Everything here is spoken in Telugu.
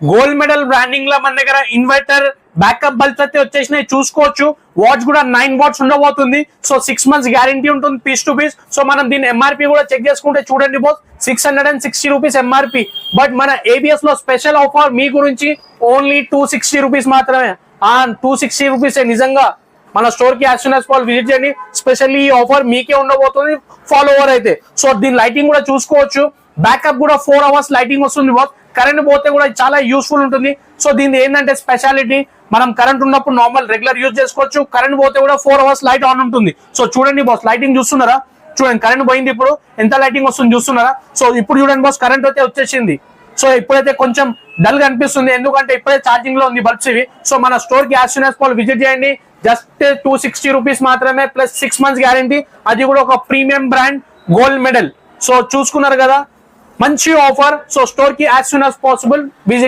గోల్డ్ మెడల్ బ్రాండింగ్ లో మన దగ్గర ఇన్వర్టర్ బ్యాకప్ బల్బ్స్ అయితే వచ్చేసినాయి చూసుకోవచ్చు. వాచ్ కూడా 9 వాట్స్ ఉండబోతుంది. సో 6 months గ్యారంటీ ఉంటుంది పీస్ టు పీస్. సో మనం దీని ఎంఆర్పి కూడా చెక్ చేసుకుంటే చూడండి బాస్, 660 రూపీస్ ఎంఆర్పి. బట్ మన ఏబిఎస్ లో స్పెషల్ ఆఫర్ మీ గురించి ఓన్లీ 260 రూపీస్ మాత్రమే. 260 రూపీస్ నిజంగా మన స్టోర్ కి as soon as possible visit చేయండి. స్పెషల్లీ ఈ ఆఫర్ మీకే ఉండబోతుంది ఫాలోవర్ అయితే. సో దీని లైటింగ్ కూడా చూసుకోవచ్చు. బ్యాకప్ కూడా 4 hours లైటింగ్ వస్తుంది బాస్. కరెంట్ పోతే కూడా చాలా యూస్ఫుల్ ఉంటుంది. సో దీని ఏంటంటే స్పెషాలిటీ, మనం కరెంట్ ఉన్నప్పుడు నార్మల్ రెగ్యులర్ యూజ్ చేసుకోవచ్చు. కరెంట్ పోతే కూడా 4 hours లైట్ ఆన్ ఉంటుంది. సో చూడండి బాస్, లైటింగ్ చూస్తున్నారా? చూడండి కరెంట్ పోయింది, ఇప్పుడు ఎంత లైటింగ్ వస్తుంది చూస్తున్నారా? సో ఇప్పుడు చూడండి బాస్, కరెంట్ అయితే వచ్చేసింది. సో ఇప్పుడైతే కొంచెం డల్ గా అనిపిస్తుంది, ఎందుకంటే ఇప్పుడే ఛార్జింగ్ లో ఉంది బల్బ్స్ ఇవి. సో మన స్టోర్ కి as soon as possible visit చేయండి. జస్ట్ 260 రూపీస్ మాత్రమే, ప్లస్ 6 months గ్యారంటీ. అది కూడా ఒక premium brand gold medal. So చూసుకున్నారు కదా, మంచి ఆఫర్. సో స్టోర్ కి as soon as possible visit